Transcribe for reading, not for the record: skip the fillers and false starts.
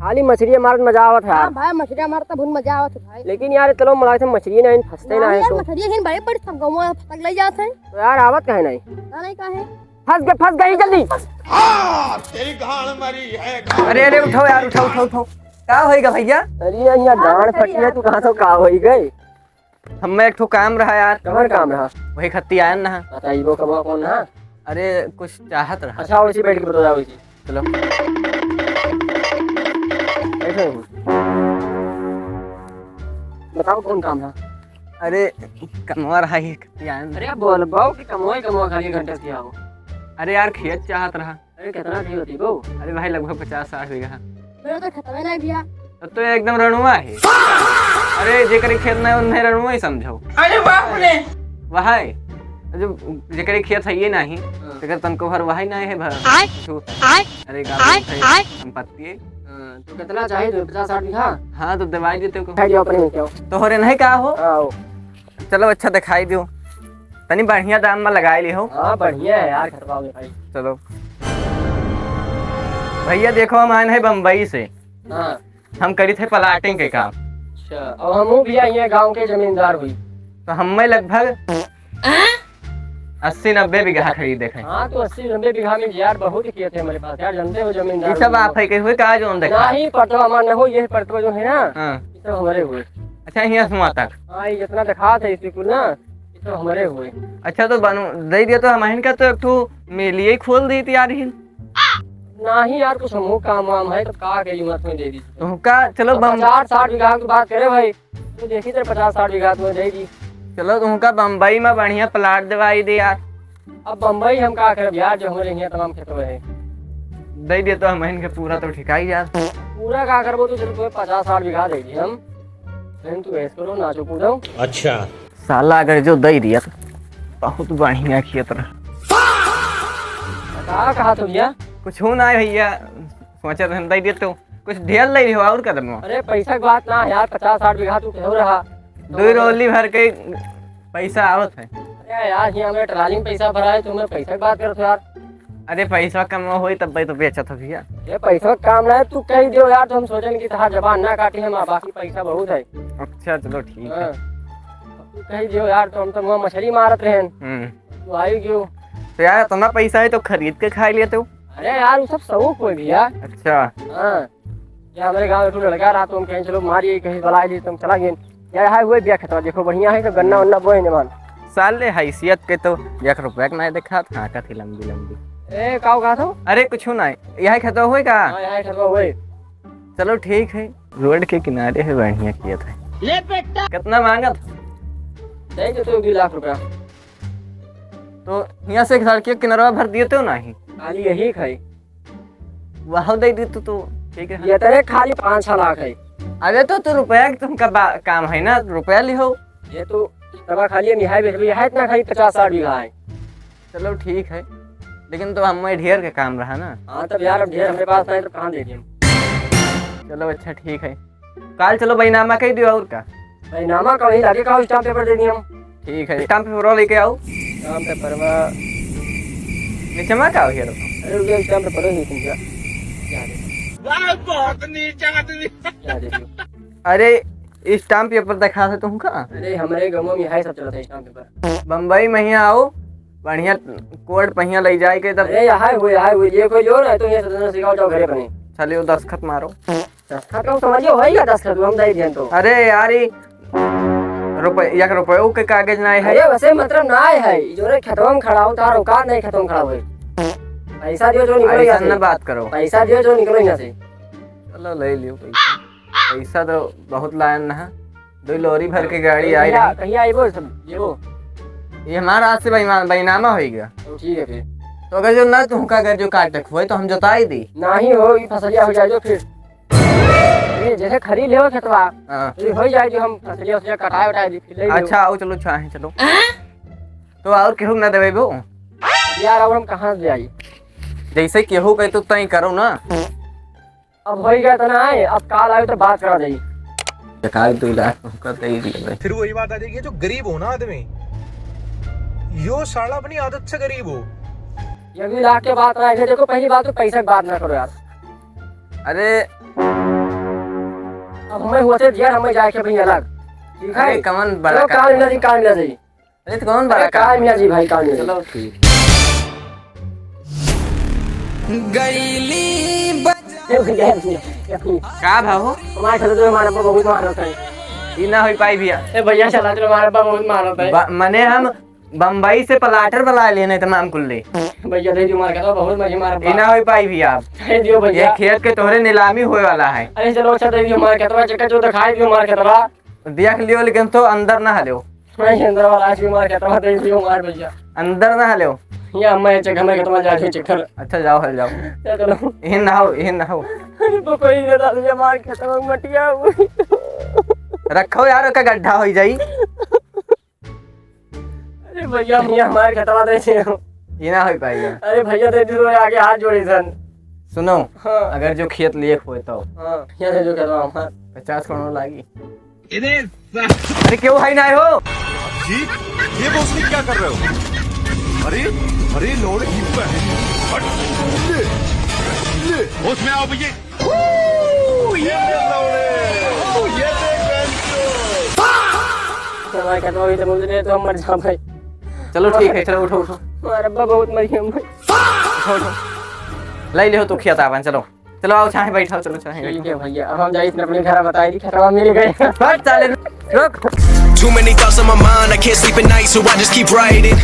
खाली मछली मारत मजा आवत है हां यार। भाई मछली मारता बहुत मजा आवत है भाई। लेकिन यार चलो मला से मछली नहीं फंसते ना है यार तो मछली हिन बड़े बड़े सब गांव में फटक ले जाते हैं। तो यार आवत कहे नहीं। पता नहीं काहे। फंस गई जल्दी। तेरी गाड़ मरी है। अरे अरे उठाओ यार उठाओ का होएगा भैया? अरे यार यहाँ गांड फटी है तू कहाँ तो का होई गई। हमें एक ठो काम रहा यार। कमर काम रहा वही खत्ती आयन ना। बताइए वो कब कौन ना। अरे कुछ चाहत रहा। अच्छा वैसे बैठ के बता जाओ इसी। चलो बैठो बताओ कौन काम था। अरे कमवा रहा ही खत्ती आयन। अरे बोल बाऊ कि कमवा खाली घंटा किया हो। अरे यार खेत चाहत रहा। अरे कितना दी होती बो। अरे भाई लगभग 50-60 बीघा। मेरा तो खतरा नहीं भैया। तो एकदम रणुआ है। अरे जेकर खेत नहीं उन्हें रणुआ ही समझो। अरे बाप रे। वह जो जेकर खेत है ये नहीं तेकर तनको भर वही नहीं है भर। अरे गाड़ी संपत्ति है। तो कितना चाहिए 50-60 बीघा। हाँ तो दवाई देते को खाई जाओ अपने में क्या तो हो रे नहीं का हो। आओ चलो अच्छा दिखाई दो तनी बढ़िया दाम में लगाए ली हो। हाँ बढ़िया है यार खतरवाओगे भाई। चलो भैया देखो हम आए हैं बम्बई से। हाँ हम करी थे प्लाटिंग के काम। अच्छा और हम भी आई हैं गांव के जमींदार हुई। तो हमें लगभग 80-90 बीघा खरीदे थे। हाँ तो 80-90 बीघा में यार बहुत किए थे हमारे पास यार जानते हो जमींदार। ये सब आप है के हुए का जो देखा नहीं पड़ता हमारा न हो ये पड़ता जो है ना हाँ। ये सब हमारे हुए। अच्छा यहाँ सुना तक। हाँ ये जितना दिखा था इसी को ना ये सब हमारे हुए। अच्छा तो बनो दे दिया तो हमारे का तो एक ठो मेलिए ही खोल दी थी यार ही। नहीं यार कुछ समूह काम वाम है तो का के कीमत में दे दी। तो का चलो 50-60 बीघा की बात करे भाई तो देखी तेरे 50-60 बीघा तुम्हें दे दी। चलो तुमका बम्बई में बढ़िया प्लाट दिवाई दे यार। अब बम्बई हम का करे यार जो हमारे यहाँ तमाम खेतों में है। दे दिया तो हमें के पूरा तो ठिकाई यार। पूरा का करबो तो तुम्हें 50-60 बीघा दे दी हम। लेकिन तू ऐसे करो नाचो कूदो। अच्छा साला अगर जो दे दिया तो बहुत बढ़िया खेत रहा। कहा तो भैया कुछ हो ना भैया सोचा था दे दिया तो कुछ ढेर ले हो और कदम। अरे पैसा की बात ना यार 50-60 बीघा तू कहो रहा। दो रोली भर के पैसा आवत है। अरे यार यहाँ हमें ट्राली में पैसा भरा है तुम्हें पैसा की बात करते यार। अरे पैसा कम हो तब भाई तो बेचा था भैया। ये पैसा का काम ना है तू कह दियो यार तो हम सोचेंगे कि तुम्हारा जबान ना काटी है बाकी पैसा बहुत है। अच्छा चलो ठीक है। हाँ। तू कह दियो यार तो हम तो वहाँ मछली मारत रहे तू आई क्यों। तो यार इतना पैसा है तो खरीद के खा लिया तो। अरे यार वो सब शौक हो भैया। अच्छा हाँ या हमारे गाँव में लड़का रहा तो हम कहीं चलो मारिए कहीं बुला ली तुम चला गए यार हाय हुए बिया खतवा देखो बढ़िया है तो गन्ना वन्ना बोए जमान साले हैसियत के तो 1 रुपया का नहीं देखा था का थी लंबी लंबी। ए काऊ कहा था। अरे कुछ नहीं यही खतवा हुए का। हाँ यहाँ खतवा हुए। चलो ठीक है रोड के किनारे है बढ़िया किया था। ले बेटा कितना मांगा था? दे दो तो 2 लाख रुपया। तो यहाँ से सड़क के किनारा भर दिए तो नहीं खाली यही खाई वहाँ दे दी तो ठीक है। ये तेरे खाली 5-6 लाख है। अरे तो रुपया तुमका काम है ना रुपया लिहो। ये तो तबा खाली निहाय बेच लिया है इतना खाली 50-60 बीघा है। चलो ठीक है लेकिन तो हमें ढेर का काम रहा ना। हाँ तब यार अब ढेर हमारे पास नहीं तो कहाँ दे दिए। चलो अच्छा ठीक है कल चलो बैनामा कह दियो और का। भाई नामा का वही लागे का स्टाम्प पेपर दे दिए हम। ठीक है स्टाम्प पेपर लेके आओ। स्टाम्प पेपर में नीचे में का हो अरे ये स्टाम्प पेपर नहीं तुम क्या बहुत नीचा आदमी। दे दियो। अरे स्टाम्प पेपर दिखा थे तुमका। अरे हमारे गाँव में यही सब चलता है स्टाम्प पेपर। बम्बई में यहाँ आओ बढ़िया कोर्ट पहिया ले जाए के तब। अरे यहाँ हुए ये कोई लो ना तो ये सदन सिखाओ जाओ घरे बने। चलिए 10 खत मारो। 10 खत का समझिए होएगा 10 खत हम दे दिए तो। अरे यार रुपयों के कागज नहीं है। अरे वैसे मतलब ना है जो रे खेतवा में खड़ा हो तार औकात नहीं खेतवा में खड़ा हुए। पैसा दियो जो निकलो यहाँ ऐसा न से। बात करो। पैसा दियो जो निकलो यहाँ से। चलो ले लियो पैसा। पैसा तो बहुत लायन ना है 2 लोरी भर के गाड़ी आई रही। कहीं आई वो सब ये वो ये हमारा आज से बैनामा हो गया। ठीक है फिर तो अगर जो ना तुमका अगर जो काटक हुए तो हम जोताई दी नहीं हो ये फसलिया हो जाए जो फिर ये जैसे खरीद ले खेतवा हाँ। तो हो जाए जो हम फसलिया उसलिया कटाए उठाए दी फिर ले लेओ। अच्छा आओ चलो चाहे चलो तो और केहू ना देवे वो यार अब हम कहाँ से जाई। जैसे केहू कहे तो तय करो ना। अब हो गया तो ना आए अब काल आए तो बात करा जाई। काल 2 लाख तुमका दे दिया। फिर वही बात आ जाएगी जो गरीब हो ना आदमी यो साला अपनी आदत से गरीब हो। ये भी लाख के बात आए थे देखो पहली बात तो पैसे की बात ना करो यार। अरे अब हमें हुआ थे यार हमें जाके भाई अलग ठीक है अरे कौन बड़ा चलो काल मिला जी काल मिला जी अरे तो कौन बड़ा अरे काल मिला जी भाई काल मिला चलो ठीक का भाव हमारे खाते तो हमारे पापा बहुत मारत है ई ना हो पाई भैया ए भैया चला तो हमारे पापा बहुत मारत है मने हम बम्बई से प्लाटर बुला लेने तमाम कुल्ले भैया दे दियो मार का तो बहुत मजे मार ई ना हो पाई भैया आप दे दियो ये भैया खेत के तोहरे नीलामी होए वाला है अरे चलो अच्छा दे दियो मार का तो चक्का जो दिखाई दियो मार का तो देख लियो लेकिन तो अंदर ना हलो मैं अंदर वाला आज भी मार का तो दे दियो मार भैया अंदर ना हलो या मैं चक्का में तो जा रही चक्कर अच्छा जाओ हल जाओ चलो यही ना हो तो कोई दे दिया मार का तो मटिया रखो यार का गड्ढा हो जाई अरे भैया भैया हमारे खतरा दे छे ये ना हो पाई अरे भैया दे दियो आगे हाथ जोड़े सन सुनो हाँ अगर जो खेत लेख होए तो हाँ ये दे जो करवा हमार 50 करोड़ लागी अरे क्यों है ना हो जी ये भोसड़ी क्या कर रहे हो अरे अरे लोड होश में आओ भैया हमारे खतरा भी तो मुझे तो हम मर जा भाई चलो ठीक है चलो उठो हमारे अब्बा बहुत मर गए भाई ले ले हो तो खेत आवन चलो चलो आओ चाहे बैठाओ चलो चाहे ठीक है भैया अब हम जाइए अपने घर बताई दी खतरा मिल गए बैठ चले रुक Too many thoughts on my mind, I can't sleep at night, so I just keep writing.